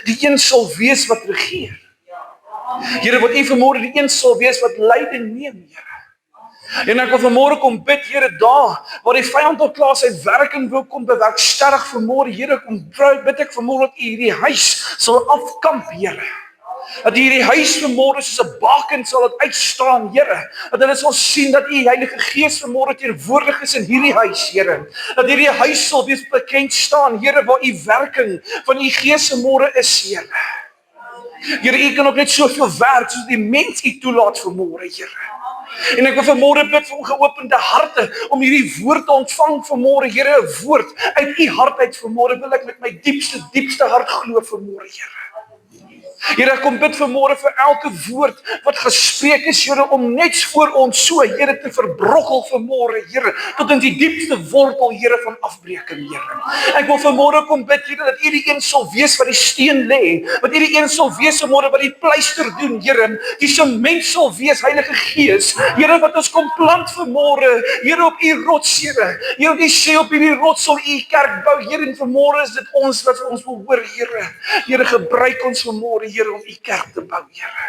die een sal wees wat regeer. Here, wat U vanmôre die een sal wees wat leiding neem, Here. En ek wil vanmôre kom bid, Here, daar waar die vyand al klaar sy werking wil kom bewerkstellig vanmôre, Here, kom bid ek vanmôre dat U hierdie huis sal afkamp, Here. Dat hierdie huis vanmôre soos 'n baken sal dit uitstaan, Here. Dat hulle sal sien dat U Heilige Gees vanmôre teenwoordig is in hierdie huis, Here. Dat hierdie huis sal wees bekend staan, Here, waar U werking van U Gees vanmôre is, Here. Here, U kan ook net soveel werk soos die mens U toelaat vanmôre, Here. En ek wil vanmôre bid vir ongeopende harte om hierdie woord te ontvang vanmôre, Here, 'n woord uit U hart uit vanmôre wil ek met my diepste hart glo vanmôre, Here. Here, ek kom bid vanmôre vir elke woord wat gespreek is, Here, om net voor ons so, Here, te verbrokkel vanmôre, Here, tot in die diepste wortel, Here, van afbreking, Here. Ek wil vanmôre kom bid, Here, dat U die een sal wees wat die steen lê, dat U die een sal wees vanmôre wat die pleister doen, Here, die sement sal wees, Heilige Gees, Here, wat ons kom plant vanmôre, Here, op U rots, Here. Here, U sê op hierdie rots sal U kerk bou, Here, en vanmôre is dit ons wat vir ons wil hoor, Here. Here, gebruik ons vanmôre, Here, om U kerk te bou, Here.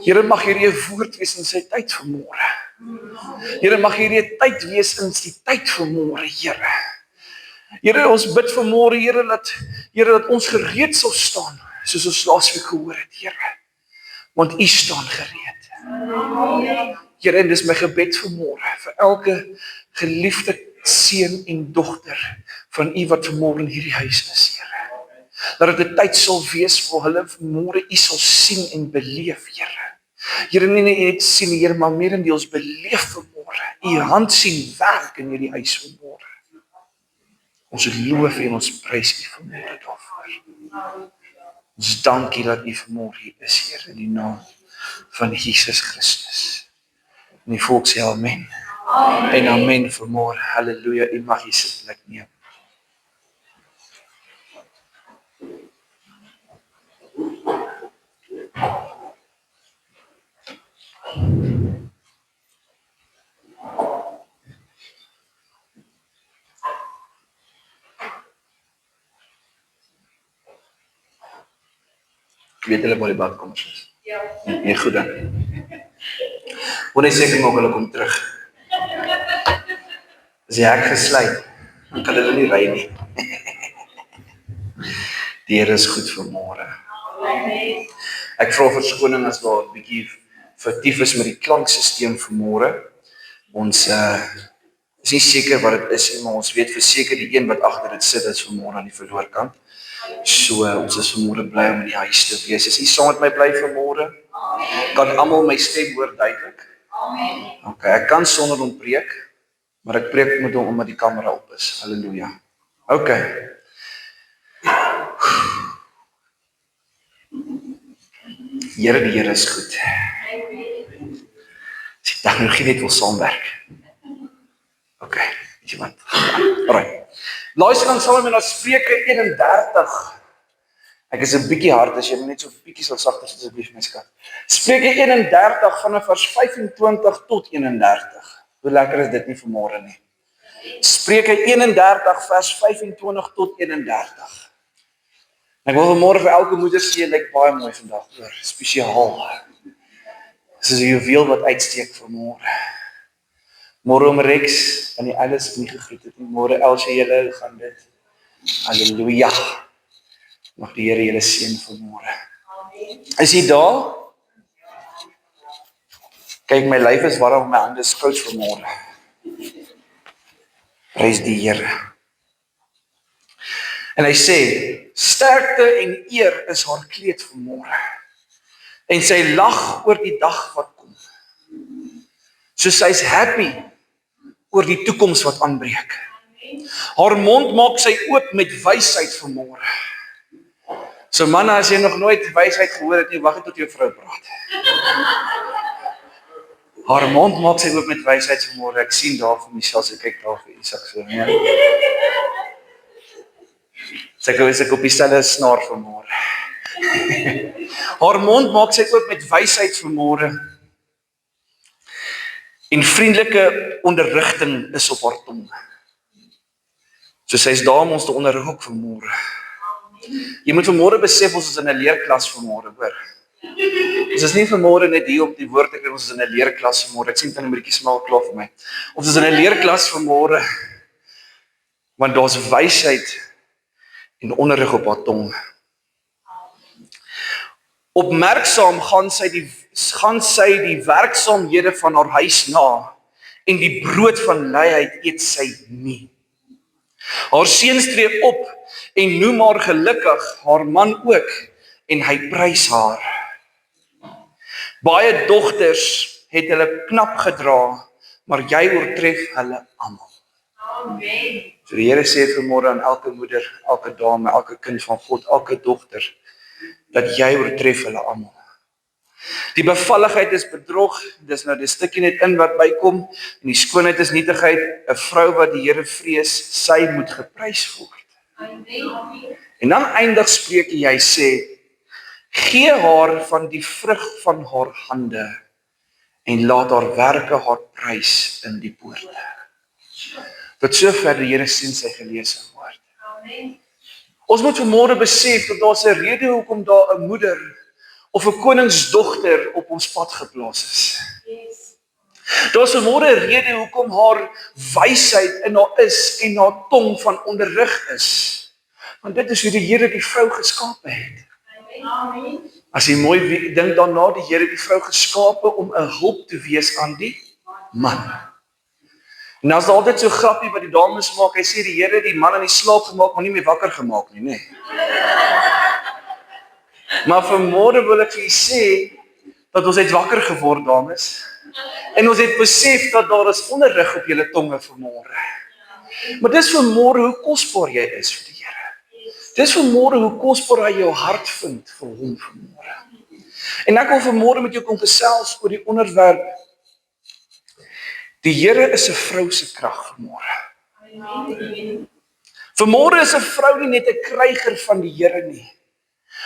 Here, mag hierdie 'n woord wees in sy tyd vanmôre. Here, mag hierdie 'n tyd wees in die tyd vanmôre, Here. Here, ons bid vanmôre, Here, dat ons gereed sal staan, soos ons laasweek gehoor het, Here. Want U staan gereed. Here, en dis my gebed vanmôre, vir elke geliefde seun en dogter van U wat vanmôre in hierdie huis is, Here. Dat dit 'n tyd sal wees waar hulle vanmôre U sal sien en beleef, Here. Here, nie net sien, Here, maar meerendeels beleef vanmôre. U hand sien werk in hierdie huis vanmôre. Ons loof en ons prys U vanmôre daarvoor. Ons dank U dat U vanmôre hier is, Here, in die naam van Jesus Christus. En die volk sê amen. En amen vanmôre. Halleluja. U mag hier sit plek neem. Weet hulle waar die badkamers is? Ja. Nee, goed dan. Hoe net seker maak hulle kom terug. As die hek gesluit, dan kan hulle nie ry nie. Die Here is goed vanmôre. Ek vra verskoning as daar 'n bietjie vertief is met die klankstelsel vanmôre. Ons is nie seker wat dit is nie, maar ons weet verseker die een wat agter dit sit is vanmôre aan die verloorkant. So, ons is vanmôre bly om in die huis te wees. Is U saam met my bly vanmôre? Kan almal my stem hoor duidelik? Amen. Okay, ek kan sonder om preek, maar ek preek met hom omdat die kamera op is. Halleluja. Okay. Here, die Here is goed. As die tegnologie net wil saamwerk. Okay, weet jy wat? Alright. Luister dan saam met my na Spreuke 31. Ek is 'n bietjie hard, as jy net so 'n bietjie sal sagter asseblief my skat. Spreuke 31 vanaf vers 25 tot 31. Hoe lekker is dit nie vanmôre nie. Spreuke 31 vers 25 tot 31. Ek wil vanmôre vir elke moeder sê, jy lyk baie mooi vandag, hoor, spesiaal. Dis 'n juweel wat uitsteek vanmôre. Môre om Rex, van die alles nie gegroet het nie. Môre Elsie, julle gaan dit. Halleluja. Mag die Here julle seën vanmôre. Amen. Is jy daar? Kyk, my lyf is warm, my hande is koud vanmôre. Prys die Here. En hy sê, sterkte en eer is haar kleed vanmôre. En sy lag oor die dag wat kom. So sy's happy oor die toekoms wat aanbreek. Haar mond maak sy oop met wysheid vanmôre. So manne, as jy nog nooit wysheid gehoor het nie, wag net tot jou vrou praat. Haar mond maak sy oop met wysheid vanmôre. Ek sien daar vir myself, so kyk daar vir Isak so. Ja. Sy op dieselfde snaar vanmôre. Haar mond maak sy oop met wysheid vanmôre. En vriendelike onderrigting is op haar tong. So sy is daar om ons te onderrig ook vanmôre. Jy moet vanmôre besef ons is in 'n leerklas vanmôre, hoor. Ons is nie vanmôre net hier om die woord te kry, ons is in 'n leerklas vanmôre. Ek sien dan 'n bietjie smaak klaar vir my. Ons is in 'n leerklas vanmôre, want daar's wysheid en onderrig op haar tong. Opmerksaam gaan sy die werksaamhede van haar huis na, en die brood van luiheid eet sy nie. Haar seun tree op en noem haar gelukkig, haar man ook, en hy prys haar. Baie dogters het hulle knap gedra, maar jy oortref hulle almal. Amen. So die Here sê vanmôre aan elke moeder, elke dame, elke kind van God, elke dogter, dat jy oortref hulle almal. Die bevalligheid is bedrog, dis nou die stukkie net in wat bykom, en die skoonheid is nietigheid, 'n vrou wat die Here vrees, sy moet geprys word. Amen. En dan eindig Spreuke, jy sê, gee haar van die vrug van haar hande, en laat haar werke haar prys in die poorte. Tot sover die Here sien sy geleesde woord. Amen. Ons moet vanmôre besef dat daar's 'n rede hoekom daar 'n moeder of 'n koningsdogter op ons pad geplaas is. Yes. Daar's vanmôre 'n rede hoekom haar wysheid in haar is en haar tong van onderrig is. Want dit is hoe die Here die vrou geskape het. Amen. As jy mooi dink daarna, die Here die vrou geskape om 'n hulp te wees aan die man. En as daar altyd so grappie wat die dames maak, hy sê die Here die man in die slaap gemaak, maar nie meer wakker gemaak nie, nê. Maar vanmôre wil ek vir julle sê dat ons het wakker geword, dames. En ons het besef dat daar is onderrig op julle tonge vanmôre. Maar dis vanmôre hoe kosbaar jy is vir die Here. Dis vanmôre hoe kosbaar hy jou hart vind vir hom vanmôre. En ek wil vanmôre met jou kom gesels oor die onderwerp. Die Here is 'n vrou se krag vanmôre. Vanmôre is 'n vrou nie net 'n kryger van die Here nie.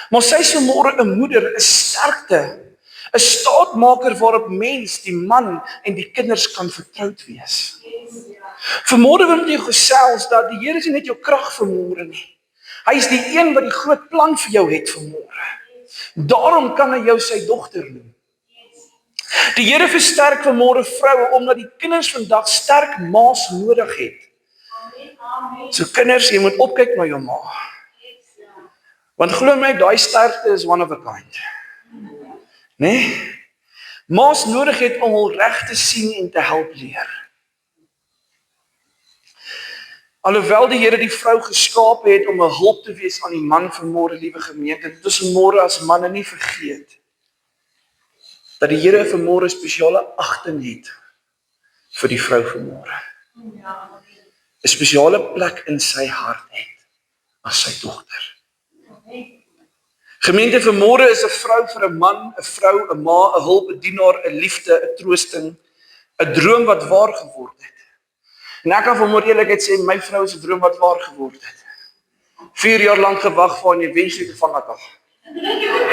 Maar sy is vanmôre 'n moeder, 'n sterkte, 'n staatmaker waarop mens, die man en die kinders kan vertroud wees. Vanmôre wil ek jou gesels dat die Here is nie net jou krag vanmôre nie. Hy is die een wat die groot plan vir jou het vanmôre. Daarom kan hy jou sy dogter noem. Die Here versterk vanmôre vroue omdat die kinders vandag sterk ma's nodig het. So kinders, jy moet opkyk na jou ma. Want glo my, daai sterkte is one of a kind. Nee? Ma's nodig het om hul reg te sien en te help leer. Alhoewel die Here die vrou geskaap het om 'n hulp te wees aan die man vanmôre, liewe gemeente, dit is vanmôre as manne nie vergeet dat die Here vanmôre spesiale agting het vir die vrou vanmôre. 'n Spesiale plek in sy hart het as sy dogter. Gemeente, vanmôre is 'n vrou vir 'n man, 'n vrou, 'n ma, 'n hulp, 'n dienaar, 'n liefde, 'n troosting, 'n droom wat waar geword het. En ek kan vanmôre eerlikheid sê, my vrou is 'n droom wat waar geword het. 4 jaar lank gewag vir en eventually te vang ek af.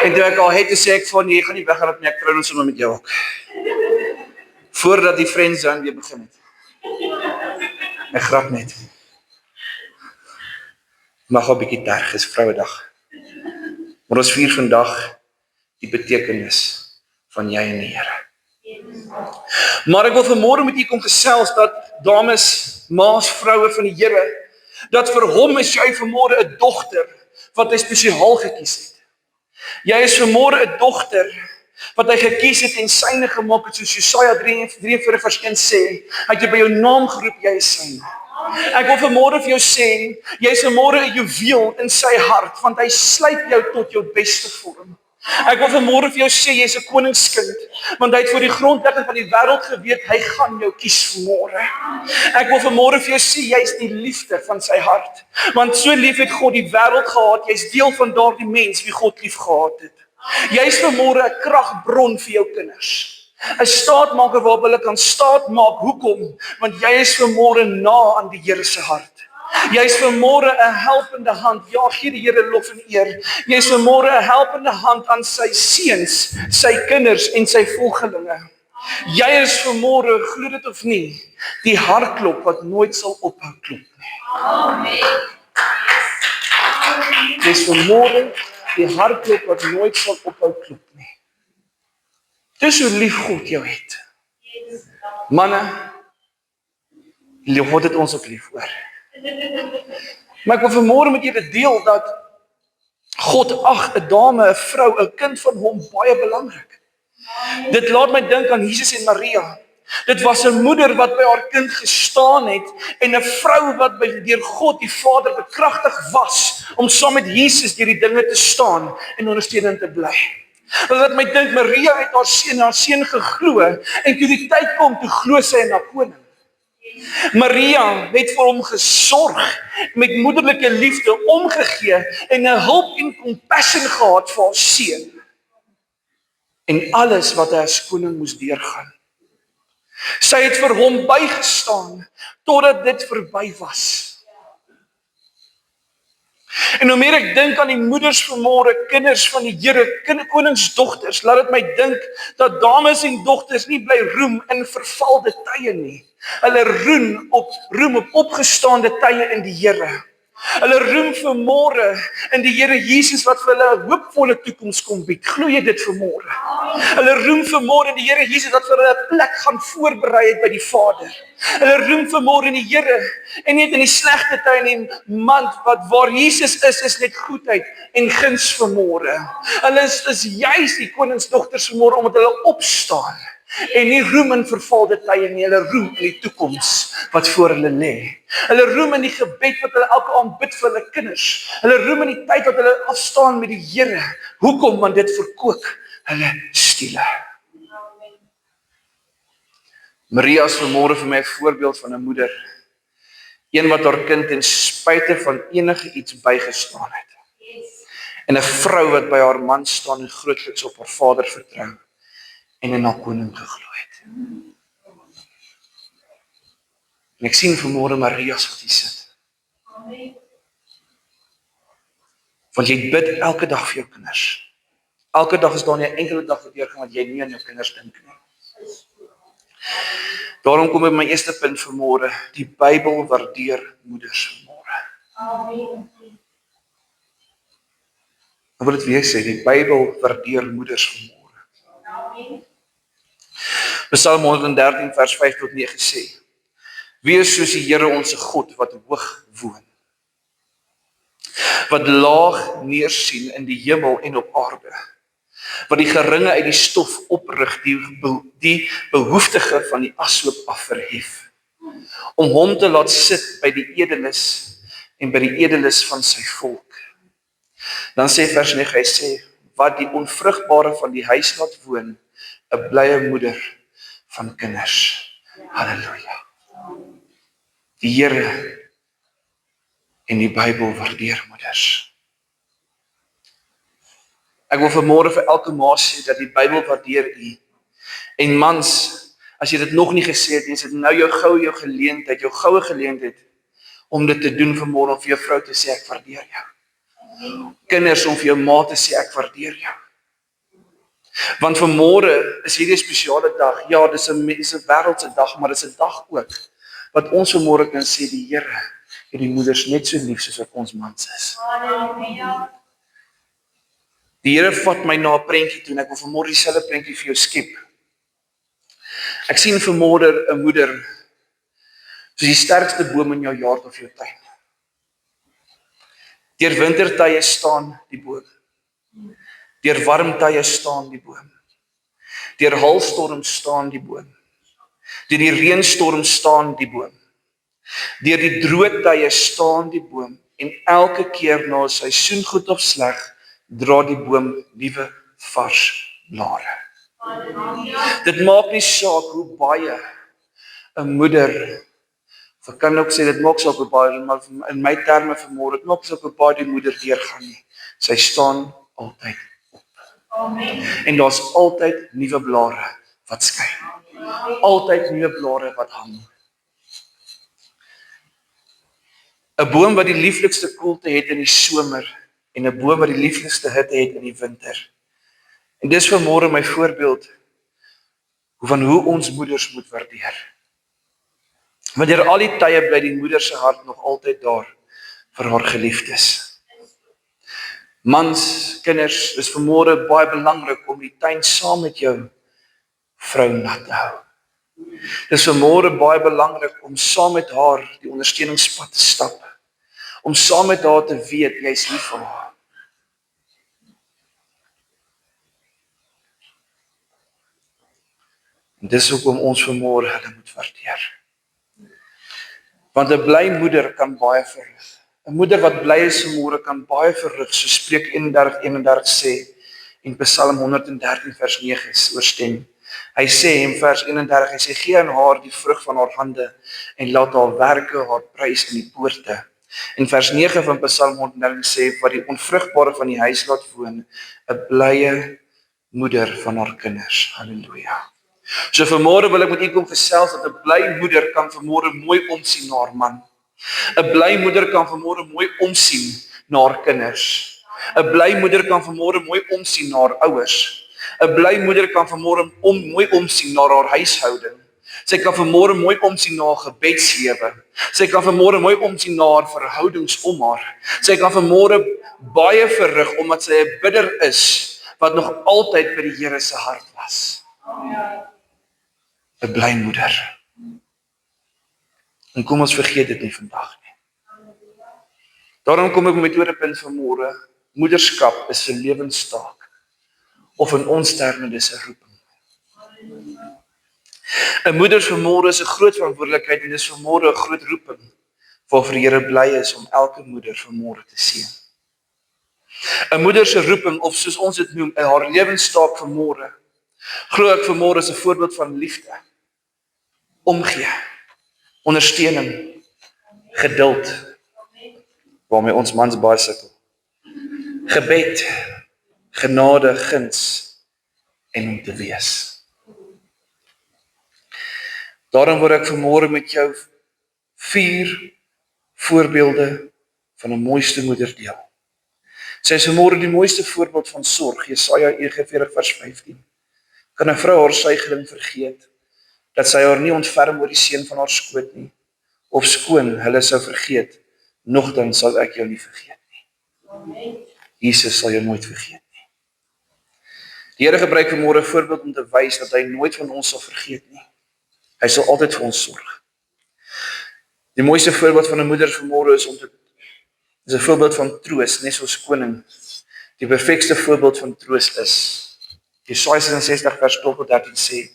En toe ek al het gesê ek van jy gaan nie weggaan nie, ek trou nou sommer met jou ook. Voordat die friendzone weer begin het. Ek grap net. Mag 'n bietjie terg is Vrouedag. Maar ons vier vandag die betekenis van jy en die Here. Maar ek wil vanmôre met u kom gesels dat dames, ma's, vroue van die Here, dat vir hom is jy vanmôre 'n dogter wat hy spesiaal gekies het. Jy is vanmôre 'n dogter wat hy gekies het en syne gemaak het, soos Jesaja 43 vers 1 sê, hy het jou by jou naam geroep, jy is syne. Ek wil vanmôre vir jou sê, jy is vanmôre 'n juweel in sy hart, want hy slyp jou tot jou beste vorm. Ek wil vanmôre vir jou sê, jy is 'n koningskind, want hy het voor die grondlegging van die wêreld geweet, hy gaan jou kies vanmôre. Ek wil vanmôre vir jou sê, jy is die liefde van sy hart, want so lief het God die wêreld gehad, jy is deel van daardie mens wie God lief gehad het. Jy is vanmôre 'n kragbron vir jou kinders. 'n Staatmaker waarop hulle kan staat maak. Hoekom? Want jy is vanmôre na aan die Here se hart. Jy is vanmôre 'n helpende hand. Ja, gee die Here lof en eer. Jy is vanmôre 'n helpende hand aan sy seuns, sy kinders en sy volgelinge. Jy is vanmôre, glo dit of nie, die hartklop wat nooit sal ophou klop nie. Jy is vanmôre die hartklop wat nooit sal ophou klop nie. Dis hoe lief God jou het. Manne, God het ons ook lief hoor. Maar ek wil vanmôre met julle deel dat God ag 'n dame, 'n vrou, 'n kind van hom baie belangrik. Dit laat my dink aan Jesus en Maria. Dit was 'n moeder wat by haar kind gestaan het en 'n vrou wat deur God die Vader bekragtig was om saam met Jesus deur die dinge te staan en ondersteunend te bly. Dat laat my dink Maria het haar seun geglo en toe die tyd kom toe glo sy in haar koning. Maria het vir hom gesorg, met moederlike liefde omgegee en 'n hulp en compassion gehad vir haar seun. En alles wat hy as koning moes deurgaan. Sy het vir hom bygestaan totdat dit verby was. En hoe meer ek dink aan die moeders vanmôre, kinders van die Here, koningsdogters, laat dit my dink dat dames en dogters nie bly roem in vervalde tye nie. Hulle roem op opgestaande tye in die Here. Hulle roem vanmôre in die Here Jesus wat vir hulle 'n hoopvolle toekoms kom bied. Glo jy dit vanmôre? Hulle roem vanmôre in die Here Jesus wat vir hulle 'n plek gaan voorberei het by die Vader. Hulle roem vanmôre in die Here en nie in die slegte tye en mand wat waar Jesus is net goedheid en guns vanmôre. Hulle is juis die koningsdogters vanmôre omdat hulle opstaan. En nie roem in vervalde tye nie, hulle roem in die toekoms wat voor hulle lê. Hulle roem in die gebed wat hulle elke aand bid vir hulle kinders. Hulle roem in die tyd wat hulle afstaan met die Here. Hoekom? Want dit verkoop hulle stiele. Maria is vanmôre vir my 'n voorbeeld van 'n moeder. Een wat haar kind ten spyte van enige iets bygestaan het. En 'n vrou wat by haar man staan en grootliks op haar Vader vertrou. En in haar koning geglo het. En ek sien vanmôre Maria wat hier sit. Want jy bid elke dag vir jou kinders. Elke dag is daar nie 'n enkele dag wat deurgaan wat jy nie aan jou kinders dink nie. Daarom kom ek my eerste punt vanmôre, die Bybel waardeer moeders vanmôre. Ek wil dit weer sê, die Bybel waardeer moeders vanmôre. Psalm 113 vers 5 tot 9 sê: Wees soos die Here ons God wat hoog woon, wat laag neersien in die hemel en op aarde, wat die geringe uit die stof oprig, die behoeftige van die ashoop af verhef, om hom te laat sit by die edeles en by die edeles van sy volk. Dan sê vers 9, hy sê, wat die onvrugbare van die huis laat woon, 'n blye moeder van kinders. Halleluja. Die Here en die Bybel waardeer moeders. Ek wil vanmôre vir elke ma sê dat die Bybel waardeer u. En mans, as jy dit nog nie gesê het, is dit nou jou goue geleentheid om dit te doen vanmôre, om vir jou vrou te sê ek waardeer jou. Kinders, om vir jou ma te sê ek waardeer jou. Want vanmôre is hierdie 'n spesiale dag. Ja, dis 'n wêreldse dag, maar dis 'n dag ook wat ons vanmôre kan sê die Here het die moeders net so lief soos wat ons mans is. Halleluja. Die Here vat my na 'n prentjie toe en ek wil vanmôre dieselfde prentjie vir jou skep. Ek sien vanmôre 'n moeder soos die sterkste boom in jou yard of jou tuin. Deur wintertye staan die boom. Deur warm tye staan die boom. Deur hailstorm staan die boom. Deur die reënstorm staan die boom. Deur die droë tye staan die boom. En elke keer na 'n seisoen goed of sleg, dra die boom nuwe vars blare. Dit maak nie saak hoe baie 'n moeder, of ek kan ook sê dit maak saak hoe baie, maar in my terme vanmôre, dit maak saak hoe baie die moeder deurgaan nie. Sy staan altyd. Amen. En daar's altyd nuwe blare wat skyn. Altyd nuwe blare wat hang. 'n Boom wat die lieflikste koelte het in die somer en 'n boom wat die lieflikste hitte het in die winter. En dis vanmôre my voorbeeld hoe ons moeders moet waardeer. Want deur al die tye bly die moeder se hart nog altyd daar vir haar geliefdes. Mans, kinders, is vanmôre baie belangrik om die tuin saam met jou vrou nat te hou. Dis vanmôre baie belangrik om saam met haar die ondersteuningspad te stap. Om saam met haar te weet, jy is lief vir haar. En dis hoekom ons vanmôre hulle moet waardeer. Want 'n bly moeder kan baie verrig. 'n Moeder wat bly is vanmôre kan baie verrig, so Spreuk 31:31 sê en Psalm 113 vers 9 oorstem. Hy sê in vers 31, hy sê, gee aan haar die vrug van haar hande en laat haar werke haar prys in die poorte. En vers 9 van Psalm 113 sê, wat die onvrugbare van die huis laat woon, 'n blye moeder van haar kinders. Halleluja. So vanmôre wil ek met u kom gesels dat 'n bly moeder kan vanmôre mooi omsien na haar man. 'n Bly moeder kan vanmôre mooi omsien na haar kinders. 'n Bly moeder kan vanmôre mooi omsien na haar ouers. 'n Bly moeder kan vanmôre mooi omsien na haar huishouding. Sy kan vanmôre mooi omsien na haar gebedslewe. Sy kan vanmôre mooi omsien na haar verhoudings om haar. Sy kan vanmôre baie verrig omdat sy 'n bidder is wat nog altyd by die Here se hart was. 'n Bly moeder. En kom ons vergeet dit nie vandag nie. Daarom kom ek met my tweede punt vanmôre. Moederskap is 'n lewenstaak. Of in ons terme dis 'n roeping. 'n Moeder vanmôre is 'n groot verantwoordelikheid en dis vanmôre 'n groot roeping waarvoor die Here bly is om elke moeder vanmôre te seën. 'n Moeder se roeping, of soos ons dit noem, haar lewenstaak vanmôre, glo ek vanmôre is 'n voorbeeld van liefde, omgee, ondersteuning, geduld, waarmee ons mans baie sukkel, gebed, genade, guns en om te wees. Daarom wil ek vanmôre met jou 4 voorbeelde van 'n mooiste moeder deel. Sy is vanmôre die mooiste voorbeeld van sorg, Jesaja 41 vers 15. Kan 'n vrou haar suigeling vergeet, dat sy haar nie ontferm oor die seun van haar skoot nie, of skoon hulle sou vergeet, nogdan sal ek jou nie vergeet nie. Jesus sal jou nooit vergeet nie. Die Here gebruik vanmôre 'n voorbeeld om te wys dat hy nooit van ons sal vergeet nie. Hy sal altyd vir ons sorg. Die mooiste voorbeeld van 'n moeder vanmôre is 'n voorbeeld van troos, net soos koning. Die perfekste voorbeeld van troos is Jesaja 66 vers 12-13 sê,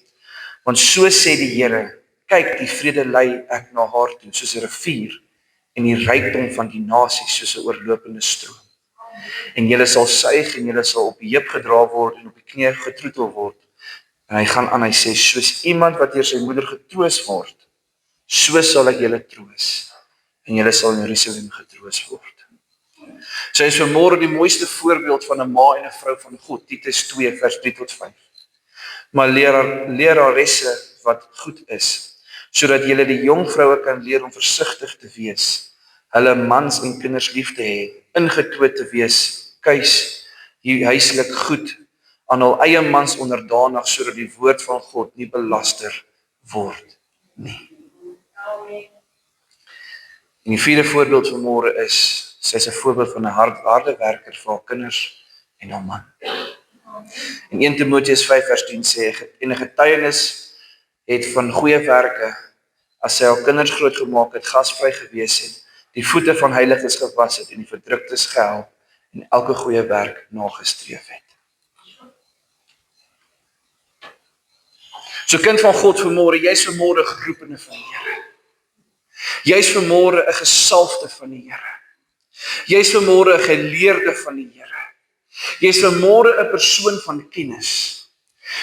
want so sê die Here, kyk, die vrede lei ek na haar toe, soos 'n rivier, en die rykdom van die nasies soos 'n oorlopende stroom. En julle sal suig en julle sal op die heup gedra word en op die knie getroetel word. En hy gaan aan, hy sê, soos iemand wat deur sy moeder getroos word, so sal ek julle troos, en julle sal in Jerusalem getroos word. Sy is vanmôre die mooiste voorbeeld van 'n ma en 'n vrou van God, Titus 2 vers 3-5. Maar leraresse wat goed is, sodat julle die jong vroue kan leer om versigtig te wees, hulle mans en kinders lief te hê, ingetoot te wees, kuis, huislik goed, aan hul eie mans onderdanig, sodat die woord van God nie belaster word nie. En die 4de voorbeeld vanmôre is, sy is 'n voorbeeld van 'n harde werker vir haar kinders en haar man. In 1 Timoteus 5 vers 10 sê, en 'n getuienis het van goeie werke, as sy haar kinders grootgemaak het, gasvry gewees het, die voete van heiliges gewas het en die verdruktes gehelp en elke goeie werk nagestreef het. So kind van God vanmôre, jy's vanmôre geroepene van die Here. Jy's vanmôre 'n gesalfde van die Here. Jy's vanmôre 'n geleerde van die Here. Jy's vanmôre 'n persoon van kennis.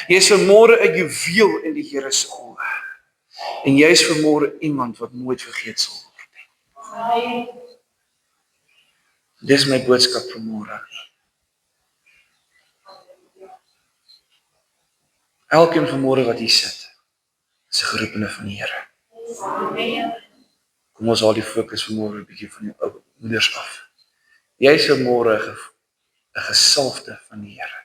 Jy's vanmôre 'n juweel in die Here se oë. En jy's vanmôre iemand wat nooit vergeet sal word nie. Dis my boodskap vanmôre. Elkeen vanmôre wat hier sit, is 'n geroepene van die Here. Kom ons haal die fokus vanmôre 'n bietjie van die ou moeders af. Jy is vanmôre 'n gesalfde van die Here.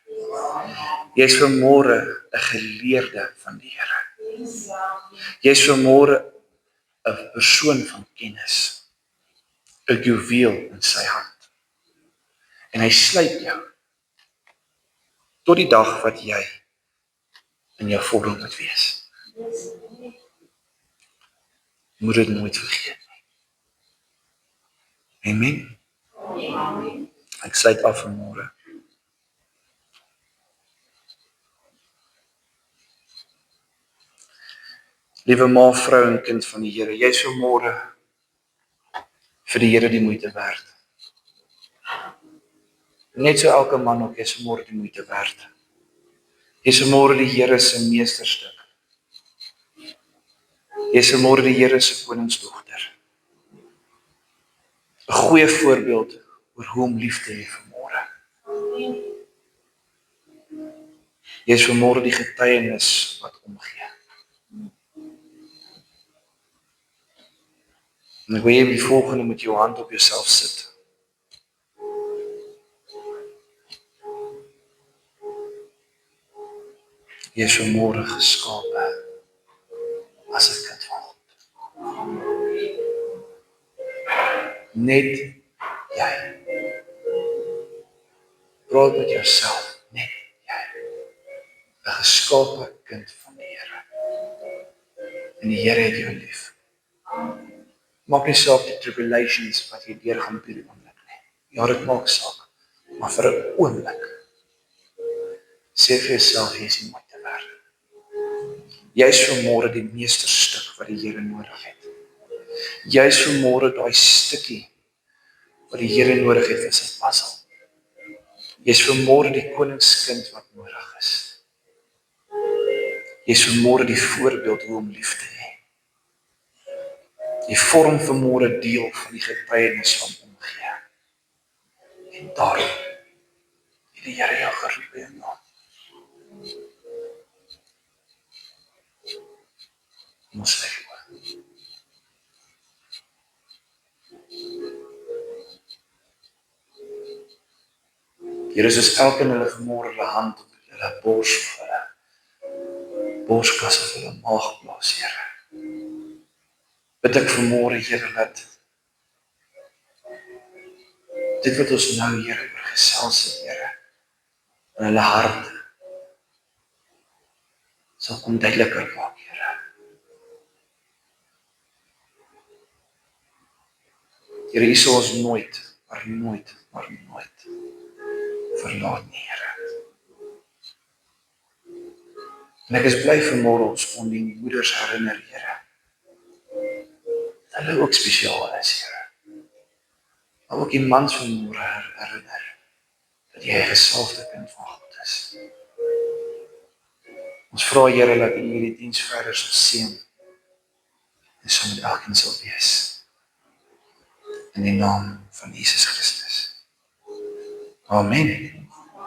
Jy is vanmôre 'n geleerde van die Here. Jy is vanmôre 'n persoon van kennis, 'n juweel in sy hand. En hy sluit jou tot die dag wat jy in jou vorm moet wees. Moet dit nooit vergeet nie. Amen. Ek sluit af vanmôre. Liewe ma, vrou en kind van die Here, jy is vanmôre vir die Here die moeite werd. Net so elke man ook, jy is vanmôre die moeite werd. Jy is vanmôre die Here se meesterstuk. Jy is vanmôre die Here se koningsdogter. 'n Goeie voorbeeld oor hoe om lief te hê vanmôre. Jy is vanmôre die getuienis wat omgee. En ek wil jy die volgende met jou hand op jouself sit. Jy is vanmôre geskape as 'n kind van God. Net jy. Praat met jouself, net jy. 'n Geskape kind van die Here. En die Here het jou lief. Maak nie saak die tribulations wat jy deurgaan op hierdie oomblik nie. Ja, dit maak saak. Maar vir 'n oomblik sê vir jouself, jy is nie moeite werd. Jy is vanmôre die meesterstuk wat die Here nodig het. Jy is vanmôre daai stukkie wat die Here nodig het vir sy puzzle. Jy is vanmôre die koningskind wat nodig is. Jy is vanmôre die voorbeeld hoe om lief te hê. Jy vorm vanmôre deel van die getuienis van omgee. En daarom het die Here jou geroep in jou naam. Ons sê Here, soos elke in hulle vanmôre hulle hand op hulle bors, hulle borskas of hulle maag plaas, Here. Bid ek vanmôre, Here, dat dit wat ons nou, Here, oor gesels het, Here, in hulle hart sal kom duideliker maak, Here. Here, U sal ons nooit verlaat nie, Here. En ek is bly vanmôre ons kon die moeders herinner, Here, dat hulle ook spesiaal is, Here. Maar ook die mans vanmôre herinner, dat jy 'n gesalfde kind van God is. Ons vra, Here, dat U hierdie diens verder sal seën en saam met elkeen sal wees. In die naam van Jesus Christus. Amen.